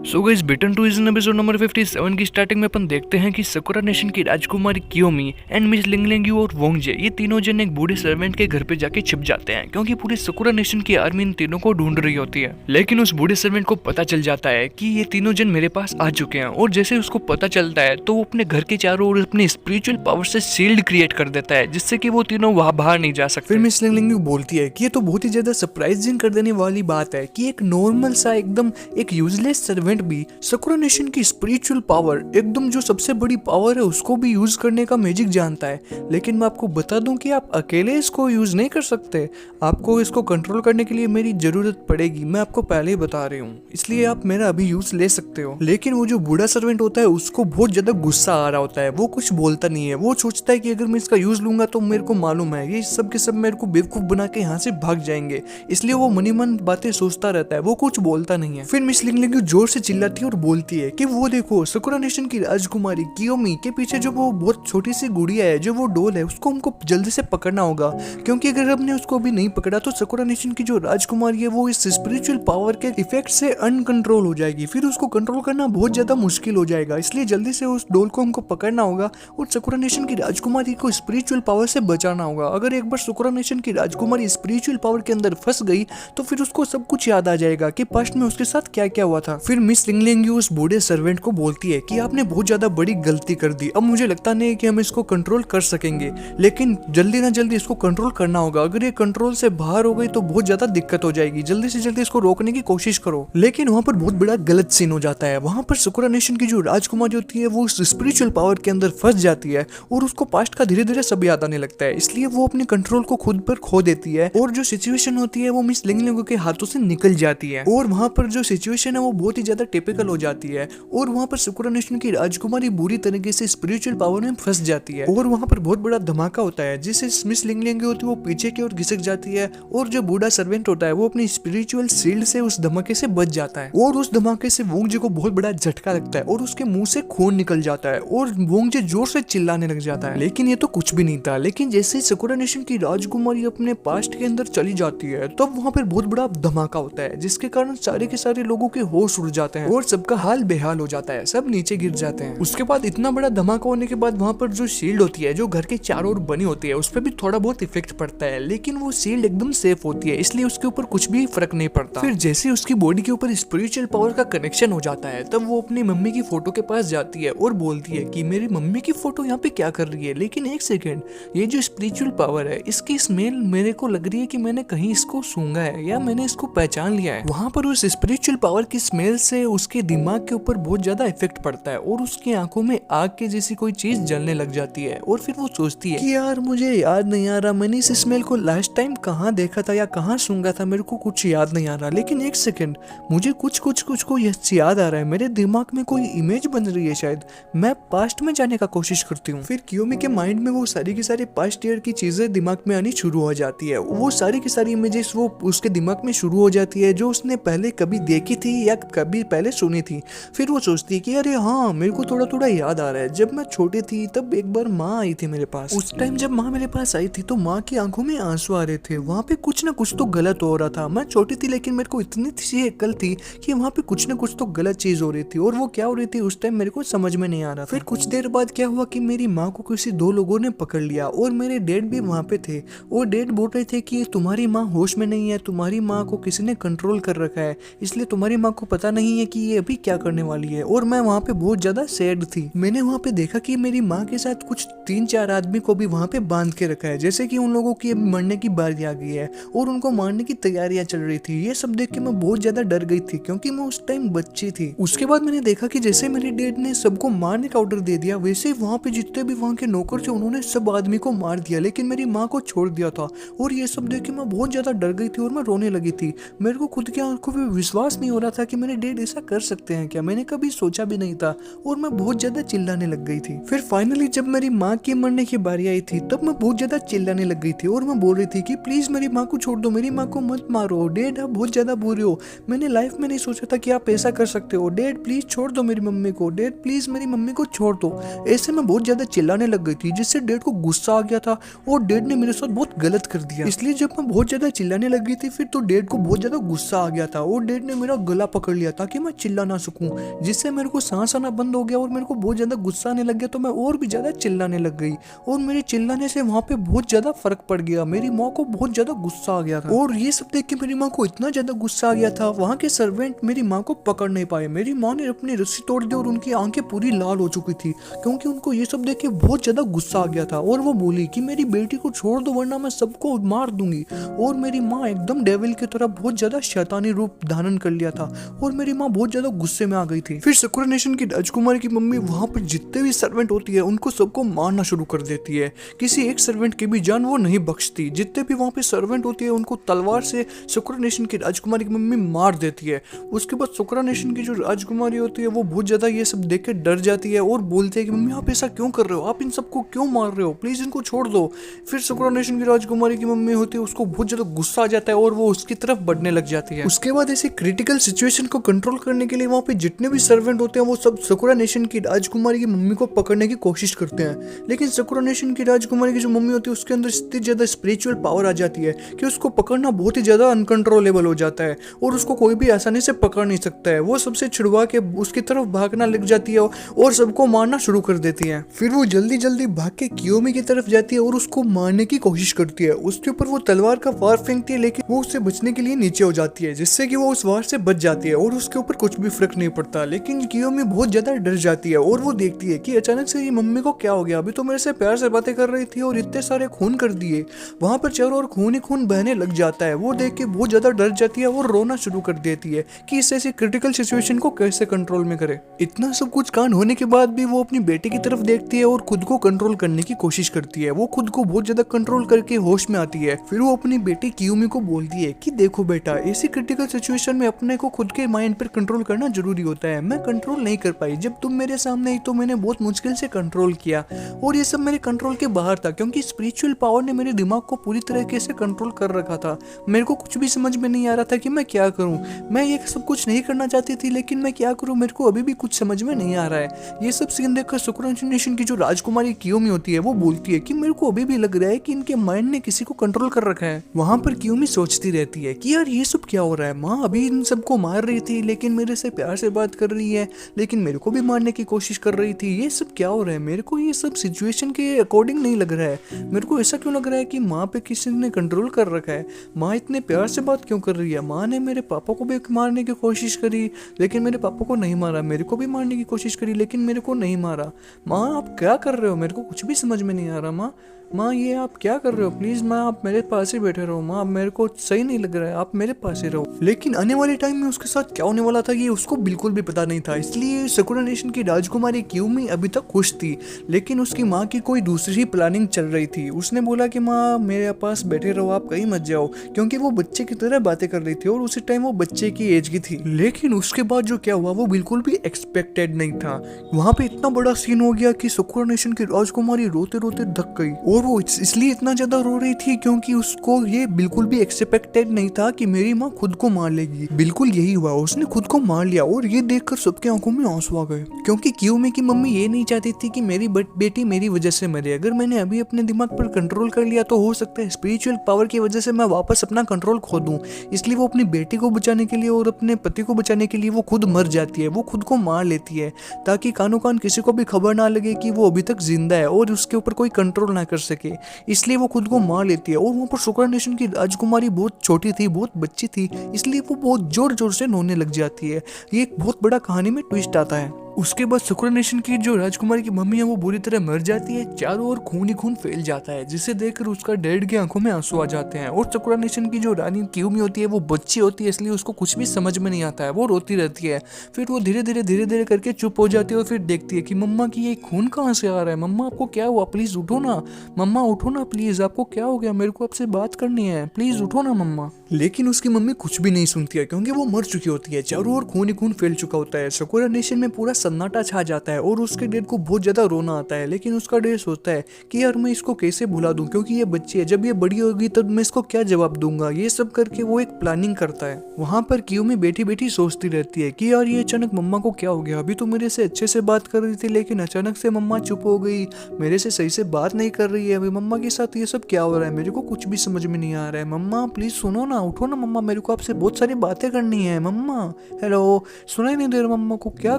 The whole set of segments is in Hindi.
सो गाइस बिटन टू इज एपिसोड नंबर 57 की स्टार्टिंग में अपन देखते हैं कि सकुरा नेशन की राजकुमारी कियोमी एंड मिस लिंगलिंग्यू और वोंगजे ये तीनों जन एक बूढ़े सर्वेंट के घर पे जाके छिप जाते हैं क्योंकि पूरे सकुरा नेशन की आर्मी इन तीनों को ढूंढ रही होती है। लेकिन उस बूढ़े सर्वेंट को पता चल जाता है कि ये तीनों जन मेरे पास आ चुके हैं और जैसे उसको पता चलता है तो वो अपने घर के चारों ओर अपने स्पिरिचुअल पावर से शील्ड क्रिएट कर देता है जिससे कि वो तीनों वहां बाहर नहीं जा सकते। फिर मिस लिंगलिंग्यू बोलती है कि ये तो बहुत ही ज्यादा सरप्राइजिंग कर देने वाली बात है कि एक नॉर्मल सा एकदम एक यूजलेस सर्वेंट भी सकुरा नेशन की स्पिरिचुअल पावर एकदम जो सबसे बड़ी पावर है उसको भी यूज करने का मैजिक जानता है। लेकिन मैं आपको बता दूं कि आप अकेले इसको यूज नहीं कर सकते, आपको इसको कंट्रोल करने के लिए मेरी जरूरत पड़ेगी, मैं आपको पहले ही बता रही हूँ, इसलिए आप मेरा अभी यूज ले सकते हो। लेकिन वो जो बूढ़ा सर्वेंट होता है उसको बहुत ज्यादा गुस्सा आ रहा होता है, वो कुछ बोलता नहीं है, वो सोचता है कि अगर मैं इसका यूज लूंगा तो मेरे को मालूम है ये सब के सब मेरे को बेवकूफ बना के यहाँ से भाग जाएंगे, इसलिए वो मनी मन बातें सोचता रहता है, वो कुछ बोलता नहीं है। फिर मिस लिंगलिंग्यू जोर से चिल्लाती है और बोलती है कि वो देखो सकुरा नेशन की राजकुमारी कियोमी के पीछे जो वो बहुत छोटी सी गुड़िया है, जो वो डोल है, उसको हमको जल्दी से पकड़ना होगा क्योंकि अगर हमने उसको अभी नहीं पकड़ा तो सकुरा नेशन की जो राजकुमारी है वो इस स्पिरिचुअल पावर के इफेक्ट से अनकंट्रोल हो जाएगी, फिर उसको कंट्रोल करना बहुत ज्यादा मुश्किल हो जाएगा, इसलिए जल्दी से उस डोल को हमको पकड़ना होगा और सकुरा नेशन की राजकुमारी को स्पिरिचुअल पावर से बचाना होगा। अगर एक बार सकुरा नेशन की राजकुमारी स्पिरिचुअल पावर के अंदर फंस गई तो फिर उसको सब कुछ याद आ जाएगा कि पास्ट में उसके साथ क्या क्या हुआ था। फिर मिस लिंगलिंग्यू उस बूढ़े सर्वेंट को बोलती है कि आपने बहुत ज्यादा बड़ी गलती कर दी, अब मुझे लगता नहीं है कि हम इसको कंट्रोल कर सकेंगे, लेकिन जल्दी ना जल्दी इसको कंट्रोल करना होगा, अगर ये कंट्रोल से बाहर हो गई तो बहुत ज्यादा दिक्कत हो जाएगी, जल्दी से जल्दी इसको रोकने की कोशिश करो। लेकिन वहां पर बहुत बड़ा गलत सीन हो जाता है, वहां पर सकुरा नेशन की जो राजकुमारी होती है वो स्पिरिचुअल पावर के अंदर फंस जाती है और उसको पास्ट का धीरे धीरे सब याद आने लगता है, इसलिए वो अपने कंट्रोल को खुद पर खो देती है और जो सिचुएशन होती है वो मिस लिंगलिंग्यू के हाथों से निकल जाती है और वहां पर जो सिचुएशन है वो बहुत ही ज्यादा टिपिकल हो जाती है और वहां पर सकुरा नेशन की राजकुमारी बुरी तरीके से स्पिरिचुअल पावर में फंस जाती है और वहां पर बहुत बड़ा धमाका होता है जिससे मिस लिंगलिंग्यू होती है वो पीछे की ओर घिसक जाती है और जो बूढ़ा सर्वेंट होता है वो अपनी स्पिरिचुअल शील्ड से उस धमाके से बच जाता है और उस धमाके से वोंगजे को बहुत बड़ा झटका लगता है और उसके मुंह से खून निकल जाता है और वोंगजे जोर से चिल्लाने लग जाता है। लेकिन ये तो कुछ भी नहीं था, लेकिन जैसे ही सकुरा नेशन की राजकुमारी अपने पास्ट के अंदर चली जाती है तब वहां पर बहुत बड़ा धमाका होता है जिसके कारण सारे के सारे लोगों के होश उड़ जाते हैं और सबका हाल बेहाल हो जाता है, सब नीचे गिर जाते हैं। उसके बाद इतना बड़ा धमाका होने के बाद वहां पर जो शील्ड होती है जो घर के चारों ओर बनी होती है उस पर भी थोड़ा बहुत इफेक्ट पड़ता है, लेकिन वो शील्ड एकदम सेफ होती है इसलिए उसके ऊपर कुछ भी फर्क नहीं पड़ता। फिर जैसे उसकी बॉडी के ऊपर स्पिरिचुअल पावर का कनेक्शन हो जाता है तब वो अपनी मम्मी की फोटो के पास जाती है और बोलती है कि मेरी मम्मी की फोटो यहाँ पे क्या कर रही है, लेकिन एक सेकेंड, ये जो स्पिरिचुअल पावर है इसकी स्मेल मेरे को लग रही है कि मैंने कहीं इसको सूंघा है या मैंने इसको पहचान लिया है। वहां पर उस स्पिरिचुअल पावर की स्मेल से उसके दिमाग के ऊपर बहुत ज्यादा इफेक्ट पड़ता है और उसकी आंखों में आग के जैसी कोई चीज जलने लग जाती है और फिर वो सोचती है कि यार मुझे याद नहीं आ रहा मैंने इस स्मेल को लास्ट टाइम कहाँ देखा था या कहाँ सूंघा था, मेरे को कुछ याद नहीं आ रहा, लेकिन एक सेकंड मुझे कुछ को याद आ रहा है, मेरे दिमाग में कोई इमेज बन रही है, शायद मैं पास्ट में जाने का कोशिश करती हूँ। फिर कियोमी के माइंड में वो सारी की सारी पास्ट ईयर की चीजें दिमाग में आनी शुरू हो जाती है, वो सारी की सारी इमेजेस वो उसके दिमाग में शुरू हो जाती है जो उसने पहले कभी देखी थी या कभी पहले सुनी थी। फिर वो सोचती है कि अरे हाँ मेरे को थोड़ा थोड़ा याद आ रहा है, जब मैं छोटी थी तब एक बार माँ आई थी मेरे पास, उस टाइम जब माँ मेरे पास आई थी तो माँ की आंखों में आंसू आ रहे थे, वहाँ पे कुछ ना कुछ तो गलत हो रहा था, मैं छोटी थी लेकिन मेरे को इतनी सी अक्ल थी कि वहाँ पे कुछ ना कुछ तो गलत चीज हो रही थी और वो क्या हो रही थी उस टाइम मेरे को समझ में नहीं आ रहा। फिर कुछ देर बाद क्या हुआ कि मेरी माँ को किसी दो लोगों ने पकड़ लिया और मेरे डैड भी वहाँ पे थे और डैड बोल रहे थे कि तुम्हारी माँ होश में नहीं है, तुम्हारी माँ को किसी ने कंट्रोल कर रखा है, इसलिए तुम्हारी माँ को पता नहीं है कि ये अभी क्या करने वाली है। और मैं वहाँ पे बहुत ज्यादा सैड थी, मैंने वहाँ पे देखा कि मेरी माँ के साथ कुछ 3-4 आदमी को भी वहाँ पे बांध के रखा है, जैसे कि उन लोगों की मरने की बारी आ गई है और उनको मारने की तैयारियां चल रही थी। ये सब देख के मैं बहुत ज्यादा डर गई थी क्योंकि मैं उस टाइम बच्ची थी। उसके बाद मैंने देखा कि जैसे मेरे डैड ने सबको मारने का ऑर्डर दे दिया वैसे वहाँ पे जितने भी वहाँ के नौकर थे उन्होंने सब आदमी को मार दिया, लेकिन मेरी माँ को छोड़ दिया था और ये सब देख के मैं बहुत ज्यादा डर गई थी और मैं रोने लगी थी। मेरे को खुद की आंखों पे विश्वास नहीं हो रहा था कि मेरे डैड ऐसा कर सकते हैं क्या, मैंने कभी सोचा भी नहीं था और मैं बहुत ज्यादा चिल्लाने लग गई थी। फिर फाइनली जब मेरी माँ की मरने की बारी आई थी तब मैं बहुत ज्यादा चिल्लाने लग गई थी और मैं बोल रही थी कि प्लीज मेरी माँ को छोड़ दो, मेरी माँ को मत मारो, डैड आप बहुत ज्यादा बुरे हो, मैंने लाइफ में नहीं सोचा था कि आप ऐसा कर सकते हो, डैड प्लीज छोड़ दो मेरी मम्मी को, डैड प्लीज मेरी मम्मी को छोड़ दो। ऐसे मैं बहुत ज्यादा चिल्लाने लग गई थी जिससे डैड को गुस्सा आ गया था और डैड ने मेरे साथ बहुत गलत कर दिया, इसलिए जब मैं बहुत ज्यादा चिल्लाने लग गई थी फिर तो डैड को बहुत ज्यादा गुस्सा आ गया था और डैड ने मेरा गला पकड़ लिया था ताकि मैं चिल्ला ना सकूं, जिससे मेरे को सांस आना बंद हो गया और मेरे को बहुत ज़्यादा गुस्सा आने लग गया। तो मैं और भी ज़्यादा चिल्लाने लग गई और मेरे चिल्लाने से वहाँ पे बहुत ज़्यादा फर्क पड़ गया। मेरी माँ को बहुत ज़्यादा गुस्सा आ गया था और ये सब देख के मेरी माँ को इतना ज़्यादा गुस्सा आ गया था, वहाँ के सर्वेंट मेरी माँ को पकड़ नहीं पाए। मेरी माँ ने अपनी रस्सी तोड़ दी और उनकी आंखें पूरी लाल हो चुकी थी क्योंकि उनको ये सब देख के बहुत ज़्यादा गुस्सा आ गया था। और वो बोली कि मेरी बेटी को छोड़ दो वरना मैं सबको मार दूंगी। और मेरी माँ एकदम डेविल की तरह बहुत ज़्यादा शैतानी रूप धारण कर लिया था और मेरी माँ बहुत ज़्यादा गुस्से में आ गई थी। फिर सकुरा नेशन की राजकुमारी की मम्मी वहाँ पर जितने भी सर्वेंट होती है उनको सबको मारना शुरू कर देती है। किसी एक सर्वेंट की भी जान वो नहीं बख्शती। जितने भी वहाँ पे सर्वेंट होती है उनको तलवार से सकुरा नेशन की राजकुमारी की मम्मी मार देती है। उसके बाद सकुरा नेशन की जो राजकुमारी होती है वो बहुत ज़्यादा ये सब देख के डर जाती है और बोलती है कि मम्मी आप ऐसा क्यों कर रहे हो, आप इन सबको क्यों मार रहे हो, प्लीज़ इनको छोड़ दो। फिर सकुरा नेशन की राजकुमारी की मम्मी होती है उसको बहुत ज़्यादा गुस्सा आ जाता है और वो उसकी तरफ बढ़ने लग जाती है। उसके बाद ऐसी क्रिटिकल सिचुएशन को कंट्रोल करने के लिए वहाँ पे जितने भी सर्वेंट होते हैं वो सब सकुरा नेशन की राजकुमारी की मम्मी को पकड़ने की कोशिश करते हैं। लेकिन सकुरा नेशन की राजकुमारी की जो मम्मी होती है उसके अंदर इतनी ज़्यादा स्पिरिचुअल पावर आ जाती है कि उसको पकड़ना बहुत ही ज़्यादा अनकंट्रोलेबल हो जाता है और उसको कोई भी आसानी से पकड़ नहीं सकता है। वो सबसे छुड़वा के उसकी तरफ भागना लग जाती है और सबको मारना शुरू कर देती है। फिर वो जल्दी जल्दी भाग के कियोमी की तरफ जाती है और उसको मारने की कोशिश करती है। उसके ऊपर वो तलवार का वार फेंकती है लेकिन वो उससे बचने के लिए नीचे हो जाती है जिससे कि वो उस वार से बच जाती है और उसके ऊपर कुछ भी फर्क नहीं पड़ता। लेकिन कियोमी बहुत ज्यादा डर जाती है और वो देखती है कि अचानक से ये मम्मी को क्या हो गया, अभी तो मेरे से प्यार से बातें कर रही थी और इतने सारे खून कर दिए। वहां पर चारों ओर खून ही खून बहने लग जाता है। वो देख के बहुत ज्यादा डर जाती है और रोना शुरू कर देती है कि इस ऐसी क्रिटिकल सिचुएशन को कैसे कंट्रोल में करे। इतना सब कुछ कांड होने के बाद भी वो अपनी बेटी की तरफ देखती है और खुद को कंट्रोल करने की कोशिश करती है। वो खुद को बहुत ज्यादा कंट्रोल करके होश में आती है। फिर वो अपनी बेटी कियोमी को बोलती है कि देखो बेटा, ऐसी क्रिटिकल सिचुएशन में अपने को खुद के माइंड पर कंट्रोल करना जरूरी होता है। मैं कंट्रोल नहीं कर पाई, जब तुम मेरे सामने आई तो मैंने बहुत मुश्किल से कंट्रोल किया और ये सब मेरे कंट्रोल के बाहर था क्योंकि स्पिरिचुअल पावर ने मेरे दिमाग को पूरी तरीके से कंट्रोल कर रखा था। मेरे को कुछ भी समझ में नहीं आ रहा था कि मैं क्या करूं। मैं ये सब कुछ नहीं करना चाहती थी लेकिन मैं क्या करूं, मेरे को अभी भी कुछ समझ में नहीं आ रहा है। ये सब सीन देखकर सकुरा नेशन की जो राजकुमारी कियोमी होती है वो बोलती है कि मेरे को अभी भी लग रहा है कि इनके माइंड ने किसी को कंट्रोल कर रखा है। वहां पर कियोमी सोचती रहती है कि यार ये सब क्या हो रहा है, माँ अभी इन सबको मार रही थी लेकिन मेरे से प्यार से बात कर रही है, लेकिन मेरे को भी मारने की कोशिश कर रही थी। ये सब क्या हो रहा है, मेरे को ये सब सिचुएशन के अकॉर्डिंग नहीं लग रहा है। मेरे को ऐसा क्यों लग रहा है कि माँ पे किसी ने कंट्रोल कर रखा है। माँ इतने प्यार से बात क्यों कर रही है। माँ ने मेरे पापा को भी मारने की कोशिश करी लेकिन मेरे पापा को नहीं मारा, मेरे को भी मारने की कोशिश करी लेकिन मेरे को नहीं मारा। माँ आप क्या कर रहे हो, मेरे को कुछ भी समझ में नहीं आ रहा। माँ ये आप क्या कर रहे हो, प्लीज माँ आप मेरे पास ही बैठे रहो। माँ मेरे को सही नहीं लग रहा है, आप मेरे पास ही रहो। लेकिन आने वाले टाइम में उसके साथ क्या होने वाला था ये उसको बिल्कुल भी पता नहीं था। इसलिए सकुरा नेशन की राजकुमारी कियोमी अभी तक खुश थी लेकिन उसकी माँ की कोई दूसरी ही प्लानिंग चल रही थी। उसने बोला कि माँ मेरे पास बैठे रहो, आप कहीं मत जाओ, क्योंकि वो बच्चे की तरह बातें कर रही थी और उसी टाइम वो बच्चे की एज की थी। लेकिन उसके बाद जो क्या हुआ वो बिल्कुल भी एक्सपेक्टेड नहीं था। वहाँ पे इतना बड़ा सीन हो गया कि सकुरा नेशन की राजकुमारी रोते रोते थक गई और वो इसलिए इतना ज्यादा रो रही थी क्योंकि उसको ये बिल्कुल भी एक्सपेक्टेड नहीं था कि मेरी माँ खुद को मार लेगी। बिल्कुल यही हुआ, उसने खुद को मार लिया और ये देखकर सबके आंखों में आंसू आ गए क्योंकि कियोमी की मम्मी ये नहीं चाहती थी कि मेरी बेटी मेरी वजह से मरे। अगर मैंने अभी अपने दिमाग पर कंट्रोल कर लिया तो हो सकता है स्पिरिचुअल पावर की वजह से मैं वापस अपना कंट्रोल खो दूं। इसलिए वो अपनी बेटी को बचाने के लिए और अपने पति को बचाने के लिए वो खुद मर जाती है, वो खुद को मार लेती है ताकि कानो कान किसी को भी खबर ना लगे कि वो अभी तक जिंदा है और उसके ऊपर कोई कंट्रोल ना कर सके। इसलिए वो खुद को मार लेती है। और वहाँ पर सकुरा नेशन की राजकुमारी बहुत छोटी थी, बहुत बच्ची थी, इसलिए वो बहुत जोर जोर से रोने लग जाती है। ये एक बहुत बड़ा कहानी में ट्विस्ट आता है। उसके बाद सकुरा नेशन की जो राजकुमारी की मम्मी है वो बुरी तरह मर जाती है। चारों ओर खून ही खून फैल जाता है जिसे देखकर उसका डैड की आंखों में आंसू आ जाते हैं। और सकुरा नेशन की जो रानी कियोमी होती है वो बच्ची होती है इसलिए उसको कुछ भी समझ में नहीं आता है, वो रोती रहती है। फिर वो धीरे धीरे करके चुप हो जाती है और फिर देखती है कि मम्मा की ये खून कहाँ से आ रहा है। मम्मा आपको क्या हुआ, प्लीज उठो ना, मम्मा उठो ना प्लीज, आपको क्या हो गया, मेरे को आपसे बात करनी है, प्लीज उठो ना मम्मा। लेकिन उसकी मम्मी कुछ भी नहीं सुनती है क्योंकि वो मर चुकी होती है। चारों ओर खून ही खून फैल चुका होता है। सकुरा नेशन में पूरा सन्नाटा छा जाता है और उसके डैड को बहुत ज्यादा रोना आता है। लेकिन उसका डैड सोचता है कि यार मैं इसको कैसे भुला दूं, क्योंकि ये बच्ची है, जब ये बड़ी होगी तब मैं इसको क्या जवाब दूंगा। ये सब करके वो एक प्लानिंग करता है। वहां पर कियोमी बैठी बैठी सोचती रहती है कि यार ये अचानक मम्मा को क्या हो गया, अभी तो मेरे से अच्छे से बात कर रही थी लेकिन अचानक से मम्मा चुप हो गई, मेरे से सही से बात नहीं कर रही है, अभी मम्मा के साथ ये सब क्या हो रहा है, मेरे को कुछ भी समझ में नहीं आ रहा है। मम्मा प्लीज सुनो ना, उठो ना मम्मा, मेरे को आपसे बहुत सारी बातें करनी है मम्मा। हेलो, सुनाई नहीं दे रहा मम्मा को, क्या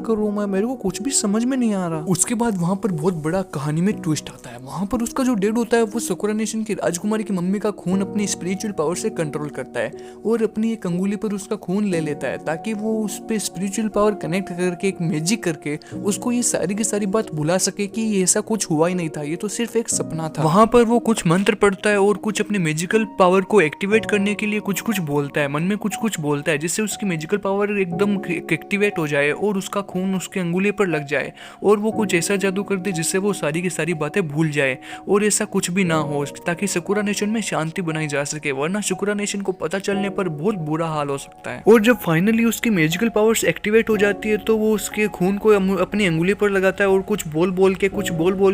करूं मैं, मेरे को कुछ भी समझ में नहीं आ रहा। उसके बाद वहां पर बहुत बड़ा कहानी में ट्विस्ट आता है। वहां पर उसका जो डेड होता है वो साकुरा नेशन की राजकुमारी की मम्मी का खून अपनी स्पिरिचुअल पावर से कंट्रोल करता है और अपनी एक अंगुली पर उसका खून ले लेता है ताकि वो उस पे स्पिरिचुअल पावर कनेक्ट करके एक मैजिक करके उसको ये सारी की सारी बात भुला सके कि ये ऐसा कुछ हुआ ही नहीं था, ये तो सिर्फ एक सपना था। वहां पर वो कुछ मंत्र पढ़ता है और कुछ अपनी मैजिकल पावर को एक्टिवेट करने के लिए कुछ कुछ बोलता है, मन में कुछ कुछ बोलता है जिससे उसकी मैजिकल पावर एकदम एक्टिवेट हो जाए और उसका खून उसके अंगुली पर लग जाए और वो कुछ ऐसा जादू कर दे जिससे वो सारी की सारी बातें भूल जाए और ऐसा कुछ भी ना हो, ताकि साकुरा नेशन में शांति बनाई जा सके, वरना साकुरा नेशन को पता चलने पर बहुत बुरा हाल हो सकता है। और जब फाइनली उसकी मैजिकल पावर्स एक्टिवेट हो जाती है तो वो उसके खून को अपनी अंगुली पर लगाता है और कुछ बोल बोल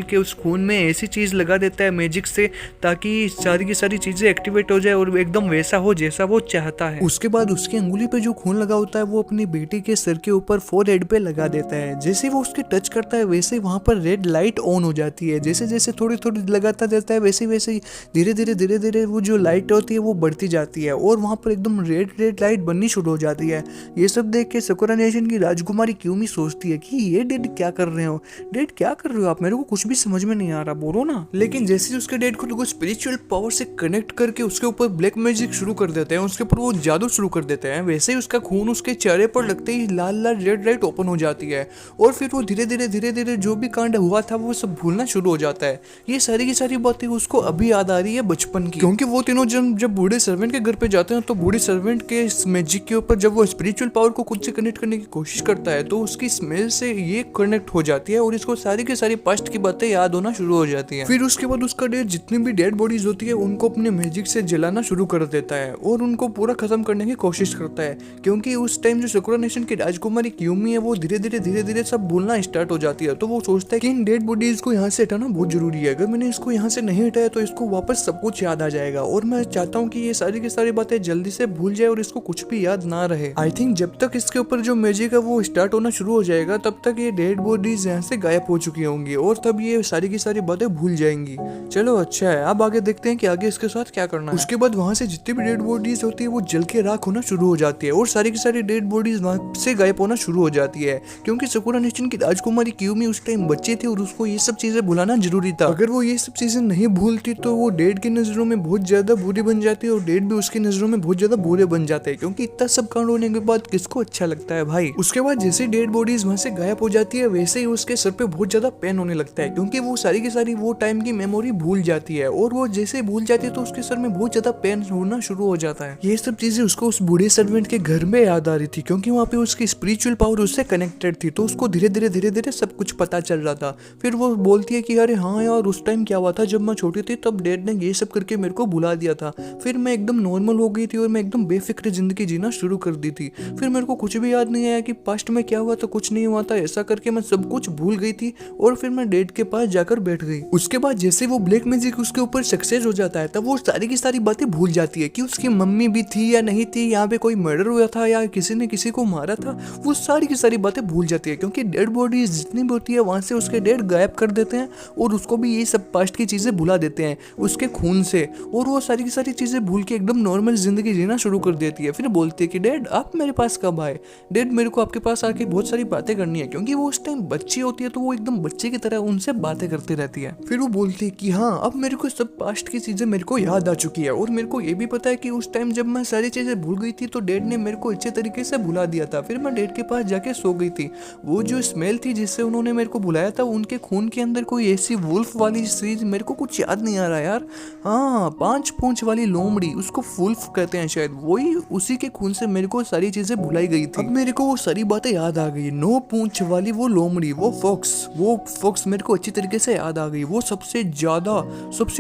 के उस खून में ऐसी चीज लगा देता है मैजिक से ताकि सारी की सारी चीजें एक्टिवेट हो जाए और एकदम वैसा हो जैसा वो चाहता है। उसके बाद उसकी अंगुली पे जो खून लगा होता है वो अपनी बेटी के सर के ऊपर फोरहेड पे लगा देता है। जैसे वो उसके टच करता है वैसे वहां पर रेड लाइट ऑन हो जाती है। जैसे जैसे थोड़ी थोड़ी लगाता जाता है वैसे वैसे धीरे धीरे वो जो लाइट होती है वो बढ़ती जाती है और वहां पर एकदम रेड लाइट बननी शुरू हो जाती है। ये सब देख के साकुरा नेशन की राजकुमारी कियोमी सोचती है कि ये डेड क्या कर रहे हो, डेड क्या कर रहे हो आप, मेरे को कुछ भी समझ में नहीं आ रहा, बोलो ना। लेकिन जैसे ही उसके डेड को स्पिरिचुअल पावर से कनेक्ट करके उसके ऊपर ब्लैक मैजिक शुरू कर देते हैं, उसके ऊपर वो जादू शुरू कर देते हैं, वैसे ही उसका खून उसके चेहरे पर लगते ही लाल लाल रेड लाइट ओपन हो जाती है और फिर वो धीरे धीरे जो भी कांड हुआ था वो सब भूलना शुरू हो जाता है। ये सारी की सारी बातें उसको अभी याद आ रही है बचपन की, क्योंकि वो तीनों जन जब बूढ़े सर्वेंट के घर पे जाते हैं तो बूढ़े सर्वेंट के मैजिक के ऊपर जब वो स्पिरिचुअल पावर को खुद से कनेक्ट करने की कोशिश करता है तो उसकी स्मेल से ये कनेक्ट हो जाती है और इसको सारी की सारी पास्ट की बातें याद होना शुरू हो जाती है। फिर उसके बाद उसका डेड जितनी भी डेड बॉडीज होती है उनको अपने मैजिक से जलाना शुरू कर देता है और उनको पूरा खत्म करने की कोशिश करता है, क्योंकि उस टाइम जो साकुरा नेशन की राजकुमारी कियोमी है वो धीरे धीरे सब भूलना स्टार्ट हो जाती है। तो वो सोचता है कि इन डेड बॉडीज को यहाँ से हटाना बहुत जरूरी है, अगर मैंने इसको यहाँ से नहीं हटाया तो इसको वापस सब कुछ याद आ जाएगा और मैं चाहता हूँ कि ये सारी की सारी बातें जल्दी से भूल जाए और इसको कुछ भी याद ना रहे। आई थिंक जब तक इसके ऊपर जो मैजिक है वो स्टार्ट होना शुरू हो जाएगा तब तक ये डेड बॉडीज यहाँ से गायब हो चुकी होंगी और तब ये सारी की सारी बातें भूल जाएंगी। चलो अच्छा है, अब आगे देखते हैं कि आगे इसके साथ क्या करना है। उसके बाद वहां से जितनी भी डेड बॉडीज होती है वो जल के राख होना शुरू हो जाती है और सारी की सारी डेड बॉडीज वहां से गायब होना शुरू हो जाती है, क्योंकि साकुरा नेशन की राजकुमारी कियोमी उस टाइम बच्चे थे और उसको ये सब चीजें भुलाना जरूरी था। अगर वो ये सब चीजें नहीं भूलती तो वो डेड की नजरों में बहुत ज्यादा बुरी बन जाती है और डेड भी उसकी नजरों में बहुत ज्यादा बुरे बन जाते हैं, क्योंकि इतना सब कांड होने के बाद किसको अच्छा लगता है भाई। उसके बाद जैसे डेड बॉडीज वहां से गायब हो जाती है वैसे ही उसके सर पे बहुत ज्यादा पेन होने लगता है, क्योंकि वो सारी की सारी वो टाइम की मेमोरी भूल जाती है और वो जैसे भूल जाती है तो उसके सर में बहुत ज्यादा पेन होना शुरू हो जाता है। ये सब चीजें उसको उस बूढ़े सर्वेंट के घर में याद आ रही थी, क्योंकि वहाँ पे उसकी स्पिरिचुअल पावर उससे कनेक्टेड थी, तो उसको धीरे धीरे सब कुछ पता चल रहा था। फिर वो बोलती है कि अरे हाँ यार, उस टाइम क्या हुआ था जब मैं छोटी थी, तब डैड ने ये सब करके मेरे को भुला दिया था, फिर मैं एकदम नॉर्मल हो गई थी और मैं एकदम बेफिक्र जिंदगी जीना शुरू कर दी थी, फिर मेरे को कुछ भी याद नहीं आया कि पास्ट में क्या हुआ था, कुछ नहीं हुआ था, ऐसा करके मैं सब कुछ भूल गई थी और फिर मैं डैड के पास जाकर बैठ गई। उसके बाद जैसे वो ब्लैक मैजिक उसके ऊपर सक्सेस हो जाता है तब वो सारी की सारी बातें भूल जाती है कि उसकी मम्मी भी थी या नहीं थी, यहाँ पे कोई मर्डर हुआ था या किसी ने किसी को मारा था, वो सारी की सारी बातें भूल जाती है, क्योंकि डेड बॉडी जितनी भी होती है वहां से उसके डेड गायब कर देते हैं और उसको भी ये सब पास्ट की चीजें भुला देते हैं उसके खून से, और वो सारी की सारी चीजें भूल के एकदम नॉर्मल जिंदगी जीना शुरू कर देती है। फिर बोलती है कि डैड आप मेरे पास कब आए, डैड मेरे को आपके पास आके बहुत सारी बातें करनी है, क्योंकि वो उस टाइम बच्ची होती है तो वो एकदम बच्चे की तरह उनसे बातें करती रहती है। फिर वो बोलती है कि हाँ अब मेरे को सब पास्ट की चीजें मेरे को याद आ चुकी है और मेरे को ये भी पता है कि उस टाइम जब मैं सारी चीजें भूल गई थी तो डैड ने मेरे को अच्छे तरीके से भुला दिया था, फिर मैं डैड के पास जाके सो गई थी, वो जो स्मेल थी जिससे उन्होंने मेरे को बुलाया था उनके खून के अंदर कोई ऐसी वुल्फ वाली चीज मेरे को कुछ याद नहीं आ रहा यार, हाँ 5 पूंछ वाली लोमड़ी, उसको वुल्फ कहते हैं शायद, वही उसी के खून से मेरे को सारी चीजें भुलाई गई थी। अब मेरे को वो सारी बातें याद आ गई, 9 पूंछ वाली वो लोमड़ी, वो फॉक्स मेरे को अच्छी तरीके से याद आ गई, वो सबसे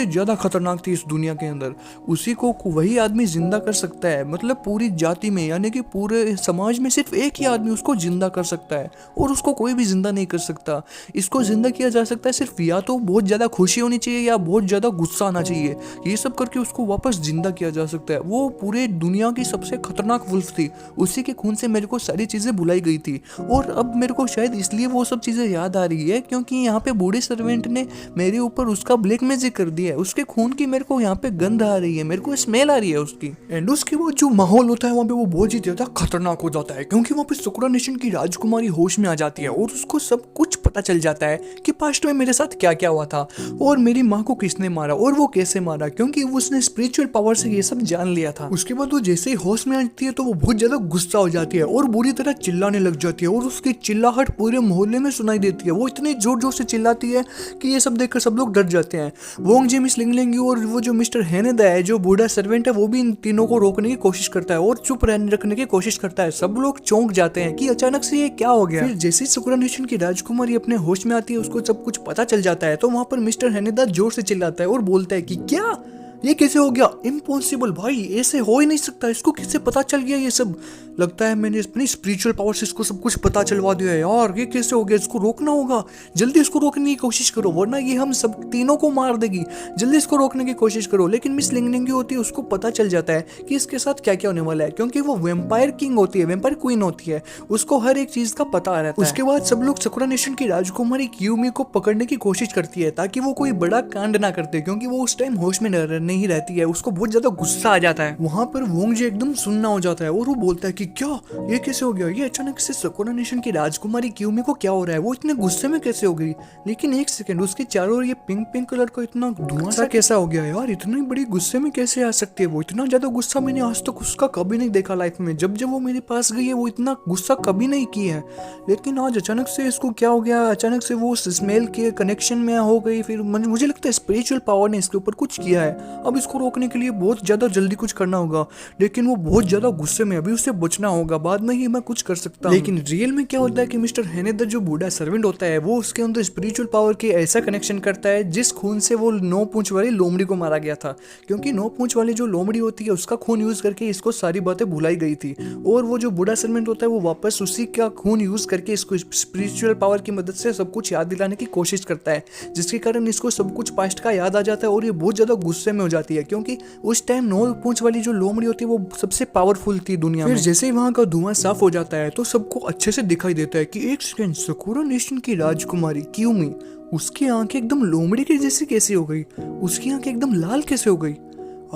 ज्यादा खतरनाक थी इस दुनिया के अंदर, उसी को वही आदमी जिंदा कर सकता है, मतलब पूरी जाति में यानी कि पूरे समाज में सिर्फ एक ही आदमी उसको जिंदा कर सकता है, और उसको कोई भी जिंदा नहीं कर सकता। इसको जिंदा किया जा सकता है सिर्फ या तो बहुत ज़्यादा खुशी होनी चाहिए या बहुत ज़्यादा गुस्सा आना चाहिए, ये सब करके उसको वापस जिंदा किया जा सकता है। वो पूरे दुनिया की सबसे खतरनाक वुल्फ थी, उसी के खून से मेरे को सारी चीज़ें बुलाई गई थी। और अब मेरे को शायद इसलिए वो सब चीज़ें याद आ रही है क्योंकि यहाँ पे बूढ़े सर्वेंट ने मेरे ऊपर उसका ब्लैक मैजिक कर दिया है। उसके खून की मेरे को यहाँ पे गंध आ रही है, मेरे को स्मेल आ रही है उसकी। एंड उसके बाद जो माहौल होता है वहाँ पे वो बहुत ही ज़्यादा खतरनाक हो जाता है क्योंकि वहाँ पे सुकुरा नेशन की राजकुमारी होश में आ जाती है और उसको सब कुछ पता चल जाता है कि पास्ट में मेरे साथ क्या क्या हुआ था और मेरी माँ को किसने मारा और वो कैसे मारा, क्योंकि उसने स्पिरिचुअल पावर से ये सब जान लिया था। उसके बाद वो जैसे ही होश में आती है तो वो बहुत ज्यादा गुस्सा हो जाती है और बुरी तरह चिल्लाने लग जाती है और उसकी चिल्लाहट पूरे मोहल्ले में सुनाई देती है। वो इतने जोर जोर से चिल्लाती है कि ये सब देखकर सब लोग डर जाते हैं। वोंग जे, मिस लिंगलिंग और वो जो मिस्टर हेनेदा है जो बूढ़ा सर्वेंट है वो भी इन तीनों को रोकने की कोशिश करता है और चुप रहने रखने की कोशिश करता है। सब लोग चौंक जाते हैं कि अचानक से ये क्या हो गया। फिर जैसे ही सुकुरा नेशन की राजकुमारी अपने होश में आती है उसको सब कुछ पता चल जाता है तो वहां पर मिस्टर हेनेदा जोर से चिल्लाता है और बोलता है कि क्या ये कैसे हो गया, इम्पॉसिबल भाई, ऐसे हो ही नहीं सकता, इसको कैसे पता चल गया ये सब। लगता है मैंने अपनी स्पिरिचुअल पावर से इसको सब कुछ पता चलवा दिया है यार, ये कैसे हो गया, इसको रोकना होगा, जल्दी इसको रोकने की कोशिश करो वरना ये हम सब तीनों को मार देगी, जल्दी इसको रोकने की कोशिश करो। लेकिन मिस लिंगलिंग होती है उसको पता चल जाता है कि इसके साथ क्या क्या होने वाला है क्योंकि वो वेम्पायर किंग होती है, वेम्पायर क्वीन होती है, उसको हर एक चीज का पता रहता है। उसके बाद सब लोग सकुरा नेशन की राजकुमारी क्यूमी को पकड़ने की कोशिश करती है ताकि वो कोई बड़ा कांड ना करते क्योंकि वो उस टाइम होश में नहीं रहती है। उसको बहुत ज्यादा गुस्सा आ जाता है। वहां पर वोंग जे एकदम सुनना हो जाता है और वो बोलता है कि क्या ये कैसे हो गया, ये अचानक से सकुरा नेशन की राजकुमारी क्यूमी को क्या हो रहा है, वो इतने गुस्से में कैसे हो गई। लेकिन एक सेकंड, उसके चारों ओर ये पिंक पिंक कलर का इतना धुआं सा कैसा हो गया यार, इतनी बड़ी गुस्से में कैसे आ सकती है वो, इतना ज्यादा गुस्सा मैंने आज तक उसका कभी नहीं देखा लाइफ में। जब जब वो मेरे पास गई है वो इतना गुस्सा कभी नहीं की है, लेकिन आज अचानक से इसको क्या हो गया, अचानक से वो स्मेल के कनेक्शन में हो गई। फिर मुझे लगता है स्पिरिचुअल पावर ने इसके ऊपर कुछ किया है। अब इसको रोकने के लिए बहुत ज्यादा जल्दी कुछ करना होगा, लेकिन वो बहुत ज्यादा गुस्से में, अभी उसे बचना होगा, बाद में ही मैं कुछ कर सकता हूं। लेकिन रियल में क्या होता है कि मिस्टर हेनेदा जो बूढ़ा सर्वेंट होता है वो उसके अंदर स्पिरिचुअल पावर के ऐसा कनेक्शन करता है जिस खून से वो 9 पूंछ वाली लोमड़ी को मारा गया था, क्योंकि 9 पूंछ वाली जो लोमड़ी होती है उसका खून यूज करके इसको सारी बातें भुलाई गई थी और वो जो बूढ़ा सर्वेंट होता है वो वापस उसी का खून यूज करके इसको स्पिरिचुअल पावर की मदद से सब कुछ याद दिलाने की कोशिश करता है, जिसके कारण इसको सब कुछ पास्ट का याद आ जाता है और ये बहुत ज्यादा गुस्से में हो जाती है क्योंकि उस टाइम 9 पूंछ वाली जो लोमड़ी होती है वो सबसे पावरफुल थी दुनिया में। फिर जैसे ही वहां का धुआं साफ हो जाता है तो सबको अच्छे से दिखाई देता है कि एक सेकंड, सकुरा नेशन की राजकुमारी क्यूमी, उसकी आंखें एकदम लोमड़ी की जैसी कैसे हो गई, उसकी आंखें एकदम लाल कैसे हो गई।